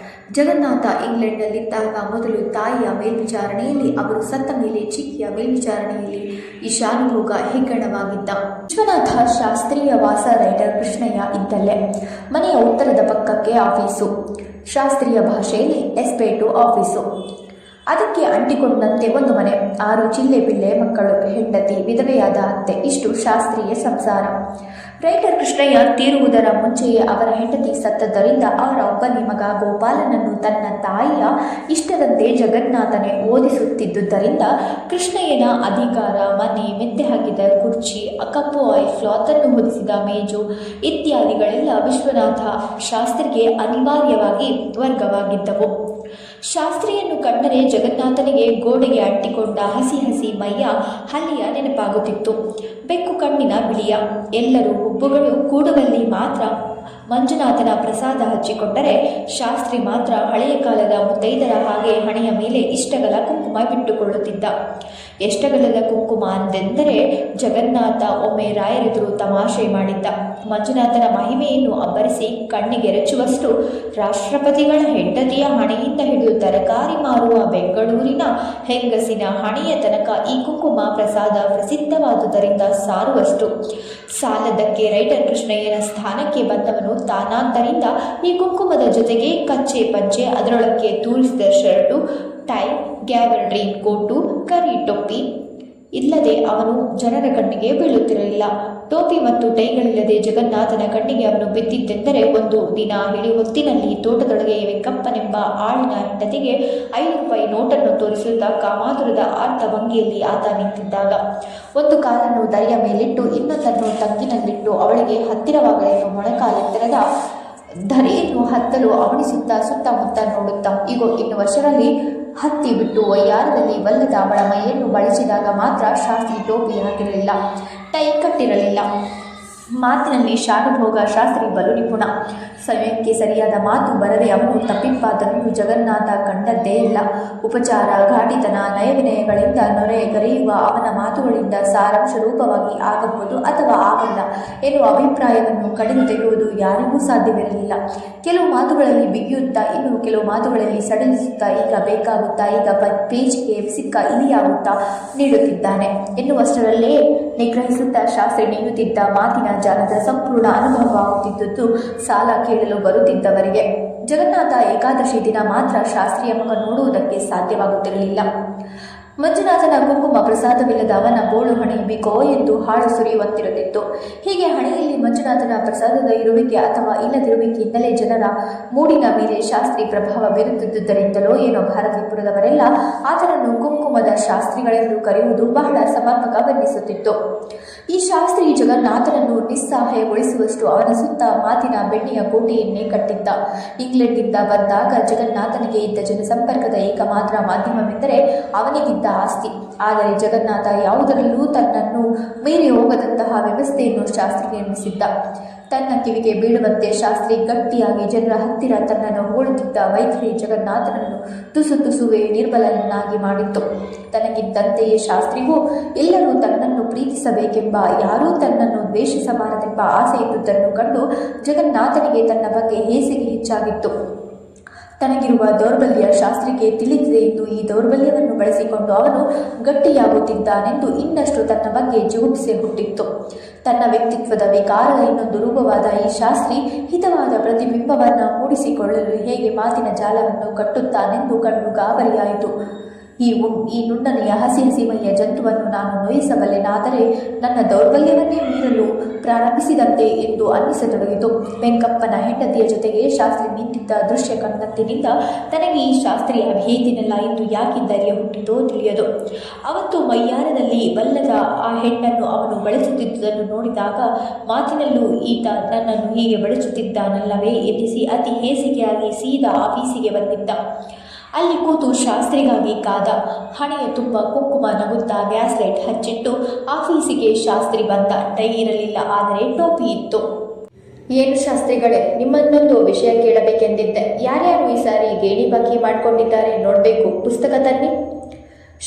[SPEAKER 2] ಜಗನ್ನಾಥ ಇಂಗ್ಲೆಂಡ್ನಲ್ಲಿದ್ದಾಗ ಮೊದಲು ತಾಯಿಯ ಮೇಲ್ವಿಚಾರಣೆಯಲ್ಲಿ, ಅವರು ಸತ್ತ ಮೇಲೆ ಚಿಕ್ಕಿಯ ಮೇಲ್ವಿಚಾರಣೆಯಲ್ಲಿ ಈ ಶಾನುಭೋಗ ಹೆಗ್ಗಣವಾಗಿದ್ದ. ವಿಶ್ವನಾಥ ಶಾಸ್ತ್ರಿಯ ವಾಸ ರೈಟರ್ ಕೃಷ್ಣಯ್ಯ ಇದ್ದಲ್ಲೇ. ಮನೆಯ ಉತ್ತರದ ಪಕ್ಕಕ್ಕೆ ಆಫೀಸು, ಶಾಸ್ತ್ರೀಯ ಭಾಷೆಯಲ್ಲಿ ಎಸ್ಪೇಟು ಆಫೀಸು. ಅದಕ್ಕೆ ಅಂಟಿಕೊಂಡಂತೆ ಒಂದು ಮನೆ, 6 ಚಿಲ್ಲೆ ಪಿಲ್ಲೆ ಮಕ್ಕಳು, ಹೆಂಡತಿ, ವಿಧವೆಯಾದ ಅತ್ತೆ. ಇಷ್ಟು ಶಾಸ್ತ್ರೀಯ ಸಂಸಾರ. ರೈಟರ್ ಕೃಷ್ಣಯ್ಯ ತೀರುವುದರ ಮುಂಚೆಯೇ ಅವರ ಹೆಂಡತಿ ಸತ್ತದ್ದರಿಂದ ಅವರ ಒಬ್ಬನೇ ಮಗ ಗೋಪಾಲನನ್ನು ತನ್ನ ತಾಯಿಯ ಇಷ್ಟದಂತೆ ಜಗನ್ನಾಥನೇ ಓದಿಸುತ್ತಿದ್ದುದರಿಂದ ಕೃಷ್ಣಯ್ಯನ ಅಧಿಕಾರ, ಮನೆ, ಮೆತ್ತೆ ಹಾಕಿದ ಕುರ್ಚಿ, ಕಪ್ಪು ಆಯಿಲ್ ಕ್ಲಾತನ್ನು ಹೊದಿಸಿದ ಮೇಜು ಇತ್ಯಾದಿಗಳೆಲ್ಲ ವಿಶ್ವನಾಥ ಶಾಸ್ತ್ರಿಗೆ ಅನಿವಾರ್ಯವಾಗಿ ವರ್ಗವಾಗಿದ್ದವು. ಶಾಸ್ತ್ರಿಯನ್ನು ಕಂಡರೆ ಜಗನ್ನಾಥನಿಗೆ ಗೋಡೆಗೆ ಅಂಟಿಕೊಂಡ ಹಸಿ ಹಸಿ ಮೈಯ ಹಲ್ಲಿಯ ನೆನಪಾಗುತ್ತಿತ್ತು. ಬೆಕ್ಕು ಕಣ್ಣಿನ ಬಿಳಿಯ. ಎಲ್ಲರೂ ಹುಬ್ಬುಗಳು ಕೂಡುವಲ್ಲಿ ಮಾತ್ರ ಮಂಜುನಾಥನ ಪ್ರಸಾದ ಹಚ್ಚಿಕೊಂಡರೆ ಶಾಸ್ತ್ರಿ ಮಾತ್ರ ಹಳೆಯ ಕಾಲದ ಮುತ್ತೈದರ ಹಾಗೆ ಹಣೆಯ ಮೇಲೆ ಇಷ್ಟಗಲ ಕುಂಕುಮ ಬಿಟ್ಟುಕೊಳ್ಳುತ್ತಿದ್ದ. ಎಷ್ಟಗಲದ ಕುಂಕುಮ ಅಂದೆಂದರೆ ಜಗನ್ನಾಥ ಒಮ್ಮೆ ರಾಯರೆದುರು ತಮಾಷೆ ಮಾಡಿದ್ದ. ಮಂಜುನಾಥನ ಮಹಿಮೆಯನ್ನು ಅಬ್ಬರಿಸಿ ಕಣ್ಣಿಗೆರಚುವಷ್ಟು ರಾಷ್ಟ್ರಪತಿಗಳ ಹೆಂಡತಿಯ ಹಣೆಯಿಂದ ಹಿಡಿದು ತರಕಾರಿ ಮಾರುವ ಬೆಂಗಳೂರಿನ ಹೆಂಗಸಿನ ಹಣೆಯ ತನಕ ಈ ಕುಂಕುಮ ಪ್ರಸಾದ ಪ್ರಸಿದ್ಧವಾದುದರಿಂದ ಸಾರುವಷ್ಟು. ಸಾಲದಕ್ಕೆ ರೈಟರ್ ಕೃಷ್ಣಯ್ಯನ ಸ್ಥಾನಕ್ಕೆ ಬಂದವನು ತಾನಾದ್ದರಿಂದ ಈ ಕುಂಕುಮದ ಜೊತೆಗೆ ಕಚ್ಚೆ ಪಂಚೆ, ಅದರೊಳಕ್ಕೆ ತೂರಿಸಿದ ಶರ್ಟು, ಟೈ, ಗ್ಯಾಬರ್ಡ್ರೀನ್ ಕೋಟು, ಕರಿ ಟೊಪ್ಪಿ ಇಲ್ಲದೆ ಅವನು ಜನರ ಕಣ್ಣಿಗೆ ಬೀಳುತ್ತಿರಲಿಲ್ಲ. ಟೋಪಿ ಮತ್ತು ಟೈಗಳಿಲ್ಲದೆ ಜಗನ್ನಾಥನ ಕಣ್ಣಿಗೆ ಅವನು ಬಿದ್ದಿದ್ದೆಂದರೆ ಒಂದು ದಿನ ಇಳಿ ಹೊತ್ತಿನಲ್ಲಿ ತೋಟದೊಳಗೆ ವೆಂಕಪ್ಪನೆಂಬ ಆಳಿನ ಹೆಂಡತಿಗೆ 5 ರೂಪಾಯಿ ನೋಟನ್ನು ತೋರಿಸುತ್ತಾ ಕಾಮಾತುರದ ಆರ್ತ ಭಂಗಿಯಲ್ಲಿ ಆತ ನಿಂತಿದ್ದಾಗ ಒಂದು ಕಾಲನ್ನು ದರಿಯ ಮೇಲಿಟ್ಟು ಇನ್ನೊಂದನ್ನು ತಂಗಿನಲ್ಲಿಟ್ಟು ಅವಳಿಗೆ ಹತ್ತಿರವಾಗಲೇನು ಮೊಣಕಾಲೆತ್ತರದ ಧರೆಯನ್ನು ಹತ್ತಲು ಅವಣಿಸುತ್ತಾ ಸುತ್ತಮುತ್ತ ನೋಡುತ್ತಾ ಈಗೋ ಇನ್ನು ವರ್ಷದಲ್ಲಿ ಹತ್ತಿ ಬಿಟ್ಟು ವಯ್ಯಾರದಲ್ಲಿ ವಲ್ಲದ ಅವಳ ಮೈಯನ್ನು ಬಳಸಿದಾಗ ಮಾತ್ರ ಶಾಸ್ತ್ರಿ ಟೋಪಿ ಹಾಕಿರಲಿಲ್ಲ, ಟೈ ಕಟ್ಟಿರಲಿಲ್ಲ. ಮಾತಿನಲ್ಲಿ ಶಾನುಭೋಗ ಶಾಸ್ತ್ರಿ ಬಲು ನಿಪುಣ. ಸಮಯಕ್ಕೆ ಸರಿಯಾದ ಮಾತು ಬರದೆ ಅವನು ತಪ್ಪಿಪ್ಪಾದನ್ನು ಜಗನ್ನಾಥ ಕಂಡದ್ದೇ ಇಲ್ಲ. ಉಪಚಾರ, ಘಾಟಿತನ, ನಯವಿನಯಗಳಿಂದ ನೊರೆಗರೆಯುವ ಅವನ ಮಾತುಗಳಿಂದ ಸಾರಾಂಶ ರೂಪವಾಗಿ ಆಗಬಹುದು ಅಥವಾ ಆಗಲ್ಲ ಎನ್ನುವ ಅಭಿಪ್ರಾಯವನ್ನು ಕಡಿದು ತೆಗೆಯುವುದು ಯಾರಿಗೂ ಸಾಧ್ಯವಿರಲಿಲ್ಲ. ಕೆಲವು ಮಾತುಗಳಲ್ಲಿ ಬಿಗಿಯುತ್ತಾ, ಇನ್ನು ಕೆಲವು ಮಾತುಗಳಲ್ಲಿ ಸಡಿಲಿಸುತ್ತಾ, ಈಗ ಬೇಕಾಗುತ್ತಾ, ಈಗ ಪೇಜಿಗೆ ಸಿಕ್ಕ ಇಲಿಯಾಗುತ್ತಾ ನೀಡುತ್ತಿದ್ದಾನೆ ಎನ್ನುವಷ್ಟರಲ್ಲೇ ನಿಗ್ರಹಿಸುತ್ತಾ ಶಾಸ್ತ್ರಿ ನೀಡುತ್ತಿದ್ದ ಮಾತಿನ ಜಾಲದ ಸಂಪೂರ್ಣ ಅನುಭವವಾಗುತ್ತಿದ್ದುದು ಸಾಲ ಕೇಳಲು ಬರುತ್ತಿದ್ದವರಿಗೆ. ಜಗನ್ನಾಥ ಏಕಾದಶಿ ದಿನ ಮಾತ್ರ ಶಾಸ್ತ್ರಿಯ ಮುಖ ನೋಡುವುದಕ್ಕೆ ಸಾಧ್ಯವಾಗುತ್ತಿರಲಿಲ್ಲ. ಮಂಜುನಾಥನ ಕುಂಕುಮ ಪ್ರಸಾದವಿಲ್ಲದ ಅವನ ಬೋಳು ಹಣೆ ಬಿಕೋ ಎಂದು ಹಾಡು ಸುರಿಯುವಂತಿರುತ್ತಿತ್ತು. ಹೀಗೆ ಹಣೆಯಲ್ಲಿ ಮಂಜುನಾಥನ ಪ್ರಸಾದದ ಇರುವಿಕೆ ಅಥವಾ ಇಲ್ಲದಿರುವಿಕೆಯಿಂದಲೇ ಜನರ ಮೂಡಿನ ಮೇಲೆ ಶಾಸ್ತ್ರಿ ಪ್ರಭಾವ ಬೀರುತ್ತಿದ್ದುದರಿಂದಲೋ ಏನೋ ಭಾರತೀಪುರದವರೆಲ್ಲ ಆತನನ್ನು ಕುಂಕುಮದ ಶಾಸ್ತ್ರಿಗಳೆಂದು ಕರೆಯುವುದು ಬಹಳ ಸಮರ್ಪಕವೆನ್ನಿಸುತ್ತಿತ್ತು. ಈ ಶಾಸ್ತ್ರಿ ಜಗನ್ನಾಥನನ್ನು ನಿಸ್ಸಹಾಯಗೊಳಿಸುವಷ್ಟು ಅವನ ಸುತ್ತ ಮಾತಿನ ಬೆಣ್ಣೆಯ ಕೋಟೆಯನ್ನೇ ಕಟ್ಟಿದ್ದ. ಇಂಗ್ಲೆಂಡ್ನಿಂದ ಬಂದಾಗ ಜಗನ್ನಾಥನಿಗೆ ಇದ್ದ ಜನಸಂಪರ್ಕದ ಏಕಮಾತ್ರ ಮಾಧ್ಯಮವೆಂದರೆ ಅವನಿಗಿದ್ದ ಆಸ್ತಿ. ಆದರೆ ಜಗನ್ನಾಥ ಯಾವುದರಲ್ಲೂ ತನ್ನನ್ನು ಮೀರಿ ಹೋಗದಂತಹ ವ್ಯವಸ್ಥೆಯನ್ನು ಶಾಸ್ತ್ರಿಗೆ ನಿರ್ಮಿಸಿದ್ದ. ತನ್ನ ಕಿವಿಗೆ ಬೀಳುವಂತೆ ಶಾಸ್ತ್ರಿ ಗಟ್ಟಿಯಾಗಿ ಜನರ ಹತ್ತಿರ ತನ್ನನ್ನು ಹೋಳುತ್ತಿದ್ದ ವೈಖರಿ ಜಗನ್ನಾಥನನ್ನು ತುಸು ತುಸುವೆ ನಿರ್ಬಲನನ್ನಾಗಿ ಮಾಡಿತ್ತು. ತನಗಿದ್ದಂತೆಯೇ ಶಾಸ್ತ್ರಿಗೂ ಎಲ್ಲರೂ ತನ್ನನ್ನು ಪ್ರೀತಿಸಬೇಕೆಂಬ, ಯಾರೂ ತನ್ನನ್ನು ದ್ವೇಷಿಸಬಾರದೆಂಬ ಆಸೆ ಇದ್ದುದನ್ನು ಕಂಡು ಜಗನ್ನಾಥನಿಗೆ ತನ್ನ ಬಗ್ಗೆ ಹೇಸಿಗೆ ಹೆಚ್ಚಾಗಿತ್ತು. ತನಗಿರುವ ದೌರ್ಬಲ್ಯ ಶಾಸ್ತ್ರಿಗೆ ತಿಳಿದಿದೆ ಎಂದು ಈ ದೌರ್ಬಲ್ಯವನ್ನು ಬಳಸಿಕೊಂಡು ಅವನು ಗಟ್ಟಿಯಾಗುತ್ತಿದ್ದಾನೆಂದು ಇನ್ನಷ್ಟು ತನ್ನ ಬಗ್ಗೆ ಜಿಗುಪ್ಸೆ ಹುಟ್ಟಿತ್ತು. ತನ್ನ ವ್ಯಕ್ತಿತ್ವದ ವಿಕಾರದ ಇನ್ನೊಂದು ರೂಪವಾದ ಈ ಶಾಸ್ತ್ರಿ ಹಿತವಾದ ಪ್ರತಿಬಿಂಬವನ್ನು ಮೂಡಿಸಿಕೊಳ್ಳಲು ಹೇಗೆ ಮಾತಿನ ಜಾಲವನ್ನು ಕಟ್ಟುತ್ತಾನೆಂದು ಕಂಡು ಗಾಬರಿಯಾಯಿತು. ಈ ನುಣ್ಣನೆಯ ಹಸಿ ಹಸಿಮೈಯ ಜಂತುವನ್ನು ನಾನು ನೋಯಿಸಬಲ್ಲೆನಾದರೆ ನನ್ನ ದೌರ್ಬಲ್ಯವನ್ನೇ ಮೀರಲು ಪ್ರಾರಂಭಿಸಿದಂತೆ ಎಂದು ಅನ್ನಿಸತೊಡಗಿತು. ವೆಂಕಪ್ಪನ ಹೆಂಡತಿಯ ಜೊತೆಗೆ ಶಾಸ್ತ್ರಿ ನಿಂತಿದ್ದ ದೃಶ್ಯ ಕಂಡಂತಿನಿಂದ ತನಗೆ ಈ ಶಾಸ್ತ್ರಿ ಅಭೇದಿನಲ್ಲ ಎಂದು ಯಾಕೆ ಧೈರ್ಯ ಹುಟ್ಟಿತೋ ತಿಳಿಯದು. ಅವತ್ತು ಮೈಯಾರದಲ್ಲಿ ಬಲ್ಲದ ಆ ಹೆಣ್ಣನ್ನು ಅವನು ಬಳಸುತ್ತಿದ್ದುದನ್ನು ನೋಡಿದಾಗ ಮಾತಿನಲ್ಲೂ ಈತ ನನ್ನನ್ನು ಹೀಗೆ ಬಳಸುತ್ತಿದ್ದಾನಲ್ಲವೇ ಎನ್ನಿಸಿ ಅತಿ ಹೇಸಿಗೆಯಾಗಿ ಸೀದಾ ಆಫೀಸಿಗೆ ಬಂದಿದ್ದ. ಅಲ್ಲಿ ಕೂತು ಶಾಸ್ತ್ರಿಗಾಗಿ ಕಾದ. ಹಣೆಯ ತುಂಬ ಕುಂಕುಮ ನಗುತ್ತಾ ಗ್ಯಾಸ್ ಲೈಟ್ ಹಚ್ಚಿಟ್ಟು ಆಫೀಸಿಗೆ ಶಾಸ್ತ್ರಿ ಬಂದ. ಟೈ ಇರಲಿಲ್ಲ, ಆದರೆ ಟೋಪಿ ಇತ್ತು.
[SPEAKER 3] ಏನು ಶಾಸ್ತ್ರಿಗಳೇ, ನಿಮ್ಮನ್ನೊಂದು ವಿಷಯ ಕೇಳಬೇಕೆಂದಿದ್ದೆ. ಯಾರ್ಯಾರು ಈ ಸಾರಿ ಗೇಣಿ ಬಾಕಿ ಮಾಡಿಕೊಂಡಿದ್ದಾರೆ ನೋಡಬೇಕು, ಪುಸ್ತಕ ತನ್ನಿ.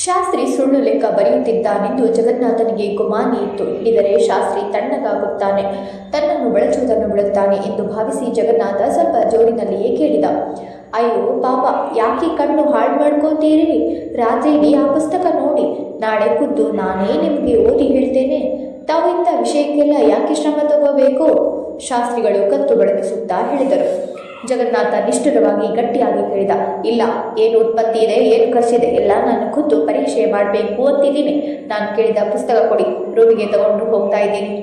[SPEAKER 3] ಶಾಸ್ತ್ರಿ ಸುಳ್ಳು ಲೆಕ್ಕ ಬರೆಯುತ್ತಿದ್ದಾನೆಂದು ಜಗನ್ನಾಥನಿಗೆ ಗುಮಾನಿ ಇತ್ತು. ಹಿಡಿದರೆ ಶಾಸ್ತ್ರಿ ತಣ್ಣಗಾಗುತ್ತಾನೆ, ತನ್ನನ್ನು ಬಳಸುವುದನ್ನು ಬಿಡುತ್ತಾನೆ ಎಂದು ಭಾವಿಸಿ ಜಗನ್ನಾಥ ಸ್ವಲ್ಪ ಜೋರಿನಲ್ಲಿಯೇ ಕೇಳಿದ. ಅಯ್ಯೋ ಪಾಪ, ಯಾಕೆ ಕಣ್ಣು ಹಾಳು ಮಾಡ್ಕೋತೀರಿ? ರಾತ್ರಿ ಇಡೀ ಆ ಪುಸ್ತಕ ನೋಡಿ, ನಾಳೆ ಖುದ್ದು ನಾನೇ ನಿಮಗೆ ಓದಿ ಹೇಳ್ತೇನೆ. ತಾವು ಇಂಥ ವಿಷಯಕ್ಕೆಲ್ಲ ಯಾಕೆ ಶ್ರಮ ತಗೋಬೇಕು? ಶಾಸ್ತ್ರಿಗಳು ಕತ್ತು ಬಡಗಿಸುತ್ತಾ ಹೇಳಿದರು. ಜಗನ್ನಾಥ ನಿಷ್ಠುರವಾಗಿ ಗಟ್ಟಿಯಾಗಿ ಕೇಳಿದ. ಇಲ್ಲ, ಏನು ಉತ್ಪತ್ತಿ ಇದೆ, ಏನು ಖರ್ಚಿದೆ ಎಲ್ಲ ನಾನು ಖುದ್ದು ಪರೀಕ್ಷೆ ಮಾಡಬೇಕು ಅಂತಿದ್ದೀನಿ. ನಾನು ಕೇಳಿದ ಪುಸ್ತಕ ಕೊಡಿ, ರೂಮಿಗೆ ತಗೊಂಡು ಹೋಗ್ತಾ ಇದ್ದೀನಿ.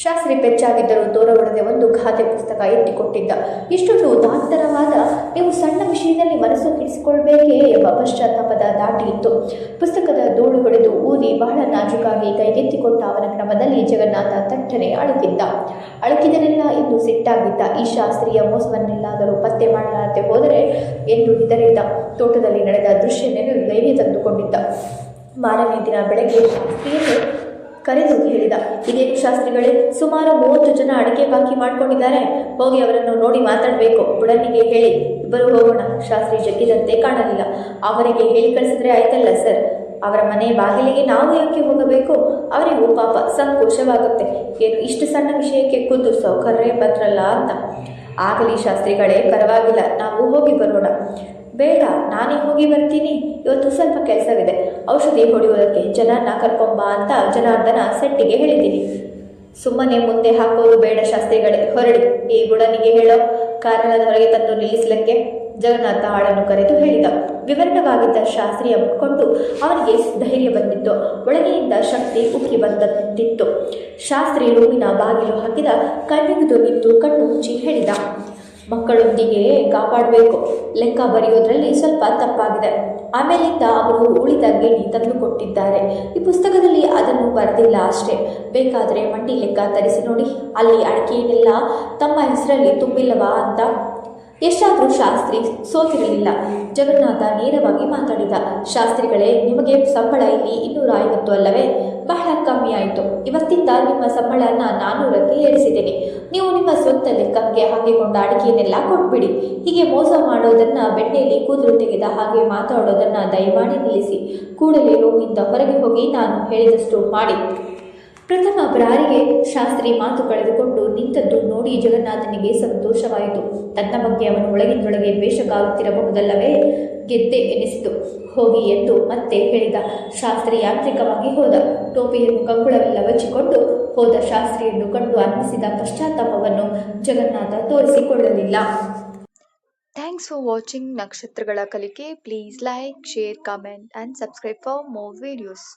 [SPEAKER 3] ಶಾಸ್ತ್ರಿ ಪೆಚ್ಚಾಗಿದ್ದರೂ ತೋರಗೊಡದೆ ಒಂದು ಖಾತೆ ಪುಸ್ತಕ ಎತ್ತಿಕೊಟ್ಟಿದ್ದ. ಇಷ್ಟೊಂದು ಉದಾತ್ತರವಾದ ನೀವು ಸಣ್ಣ ವಿಷಯದಲ್ಲಿ ಮನಸ್ಸು ಕೆಡಿಸಿಕೊಳ್ಬೇಕೇ ಎಂಬ ಪಶ್ಚಾತ್ತಾಪದ ದಾಟಿ ಇತ್ತು. ಪುಸ್ತಕದ ಧೂಳು ಹೊಡೆದು ಊದಿ ಬಹಳ ನಾಜುಕಾಗಿ ಕೈಗೆತ್ತಿಕೊಟ್ಟ ಅವನ ಕ್ರಮದಲ್ಲಿ ಜಗನ್ನಾಥ ತಟ್ಟನೆ ಅಳುಕಿದನೆಲ್ಲ ಎಂದು ಸಿಟ್ಟಾಗಿದ್ದ. ಈ ಶಾಸ್ತ್ರೀಯ ಮೋಸವನ್ನೆಲ್ಲಾದರೂ ಪತ್ತೆ ಮಾಡಲಾರದೆ ಹೋದರೆ ಎಂದು ಹೆದರಿದ್ದ. ತೋಟದಲ್ಲಿ ನಡೆದ ದೃಶ್ಯ ನೆನೆದು ಧೈರ್ಯ ತಂದುಕೊಂಡಿದ್ದ. ಮಾರನೇ ದಿನ ಬೆಳಗ್ಗೆ ಶಾಸ್ತ್ರಿಯನ್ನು ಕರೆದು ಹೇಳಿದ. ಇದೇನು ಶಾಸ್ತ್ರಿಗಳೇ, ಸುಮಾರು 30 ಜನ ಅಡಿಕೆ ಬಾಕಿ ಮಾಡಿಕೊಂಡಿದ್ದಾರೆ. ಹೋಗಿ ಅವರನ್ನು ನೋಡಿ ಮಾತಾಡಬೇಕು. ಬುಡನಿಗೆ ಹೇಳಿ ಇಬ್ಬರು ಹೋಗೋಣ. ಶಾಸ್ತ್ರಿ ಜಗ್ಗಿದಂತೆ ಕಾಣಲಿಲ್ಲ. ಅವರಿಗೆ ಹೇಳಿ ಕಳಿಸಿದ್ರೆ ಆಯ್ತಲ್ಲ ಸರ್. ಅವರ ಮನೆ ಬಾಗಿಲಿಗೆ ನಾವು ಯಾಕೆ ಹೋಗಬೇಕು? ಅವರಿಗೂ ಪಾಪ ಸಂಕೋಚವಾಗುತ್ತೆ. ಏನು ಇಷ್ಟು ಸಣ್ಣ ವಿಷಯಕ್ಕೆ ಖುದ್ದು ಸೌಕರ್ಯ ಬಂದ್ರಲ್ಲ ಅಂತ. ಆಗಲಿ ಶಾಸ್ತ್ರಿಗಳೇ, ಪರವಾಗಿಲ್ಲ, ನಾವು ಹೋಗಿ ಬರೋಣ. ಬೇಡ, ನಾನೇ ಹೋಗಿ ಬರ್ತೀನಿ. ಇವತ್ತು ಸ್ವಲ್ಪ ಕೆಲಸವಿದೆ. ಔಷಧಿ ಹೊಡೆಯುವುದಕ್ಕೆ ಜನರನ್ನ ಕರ್ಕೊಂಬ ಅಂತ ಜನಾರ್ದನ ಸೆಟ್ಟಿಗೆ ಹೇಳಿದ್ದೀನಿ. ಸುಮ್ಮನೆ ಮುಂದೆ ಹಾಕೋದು ಬೇಡ ಶಾಸ್ತ್ರಿಗಳೇ, ಹೊರಡಿ. ಈ ಬುಡನಿಗೆ ಹೇಳೋ, ಕಾರಣದ ಹೊರಗೆ ತಂದು ನಿಲ್ಲಿಸಲಿಕ್ಕೆ. ಜಗನ್ನಾಥ ಆಳನ್ನು ಕರೆದು ಹೇಳಿದ. ವಿವರಣವಾಗಿದ್ದ ಶಾಸ್ತ್ರಿಯ ಮುಟ್ಕೊಂಡು ಅವನಿಗೆ ಧೈರ್ಯ ಬಂದಿತ್ತು. ಒಳಗೆಯಿಂದ ಶಕ್ತಿ ಉಕ್ಕಿ ಬಂದಂತಿತ್ತು. ಶಾಸ್ತ್ರಿ ರೂಮಿನ ಬಾಗಿಲು ಹಾಕಿದ. ಕಣ್ಣಿಗಿದು ನಿಂತು ಕಣ್ಣು ಮುಚ್ಚಿ ಹೇಳಿದ. ಮಕ್ಕಳೊಂದಿಗೆ ಕಾಪಾಡಬೇಕು. ಲೆಕ್ಕ ಬರೆಯೋದ್ರಲ್ಲಿ ಸ್ವಲ್ಪ ತಪ್ಪಾಗಿದೆ. ಆಮೇಲಿಂದ ಅವರು ಉಳಿದ ಗೇಣಿ ತಂದುಕೊಟ್ಟಿದ್ದಾರೆ. ಈ ಪುಸ್ತಕದಲ್ಲಿ ಅದನ್ನು ಬರೆದಿಲ್ಲ ಅಷ್ಟೇ. ಬೇಕಾದರೆ ಮಂಡಿ ಲೆಕ್ಕ ತರಿಸಿ ನೋಡಿ. ಅಲ್ಲಿ ಅಡಿಕೆಯನ್ನೆಲ್ಲ ತಮ್ಮ ಹೆಸರಲ್ಲಿ ತುಂಬಿಲ್ಲವಾ ಅಂತ. ಎಷ್ಟಾದರೂ ಶಾಸ್ತ್ರಿ ಸೋತಿರಲಿಲ್ಲ. ಜಗನ್ನಾಥ ನೇರವಾಗಿ ಮಾತಾಡಿದ. ಶಾಸ್ತ್ರಿಗಳೇ, ನಿಮಗೆ ಸಂಬಳ ಇಲ್ಲಿ 250 ಅಲ್ಲವೇ? ಬಹಳ ಕಮ್ಮಿ ಆಯಿತು. ಇವತ್ತಿಂದ ನಿಮ್ಮ ಸಂಬಳನ 400ಕ್ಕೆ ಏರಿಸಿದ್ದೀನಿ. ನೀವು ನಿಮ್ಮ ಸ್ವಂತ ಲೆಕ್ಕಕ್ಕೆ ಹಾಕಿಕೊಂಡ ಅಡಿಕೆಯನ್ನೆಲ್ಲ ಕೊಟ್ಬಿಡಿ. ಹೀಗೆ ಮೋಸ ಮಾಡೋದನ್ನ, ಬೆಣ್ಣೆಯಲ್ಲಿ ಕೂದಲು ತೆಗೆದ ಹಾಗೆ ಮಾತಾಡೋದನ್ನ ದಯಮಾಡಿ ನಿಲ್ಲಿಸಿ. ಕೂಡಲೇ ರೂಮಿಂದ ಹೊರಗೆ ಹೋಗಿ ನಾನು ಹೇಳಿದಷ್ಟು ಮಾಡಿ. ಪ್ರಥಮ ಪ್ರಹರಿಗೆ ಶಾಸ್ತ್ರಿ ಮಾತು ಕಳೆದುಕೊಂಡು ನಿಂತದ್ದು ನೋಡಿ ಜಗನ್ನಾಥನಿಗೆ ಸಂತೋಷವಾಯಿತು. ತನ್ನ ಬಗ್ಗೆ ಅವನು ಒಳಗಿಂದೊಳಗೆ ದ್ವೇಷಕ್ಕಾಗುತ್ತಿರಬಹುದಲ್ಲವೇ? ಗೆದ್ದೆ ಎನಿಸಿತು. ಹೋಗಿ ಎಂದು ಮತ್ತೆ ಹೇಳಿದ. ಶಾಸ್ತ್ರಿ ಯಾಂತ್ರಿಕವಾಗಿ ಹೋದ. ಟೋಪಿಯನ್ನು ಕಂಕುಳವೆಲ್ಲ ಬಚ್ಚಿಕೊಂಡು ಹೋದ ಶಾಸ್ತ್ರಿಯನ್ನು ಕಂಡು ಅನ್ನಿಸಿದ ಪಶ್ಚಾತ್ತಾಪವನ್ನು ಜಗನ್ನಾಥ ತೋರಿಸಿಕೊಳ್ಳಲಿಲ್ಲ.
[SPEAKER 1] ಥ್ಯಾಂಕ್ಸ್ ಫಾರ್ ವಾಚಿಂಗ್ ನಕ್ಷತ್ರಗಳ ಕಲಿಕೆ. Please like, share, comment and subscribe for more videos.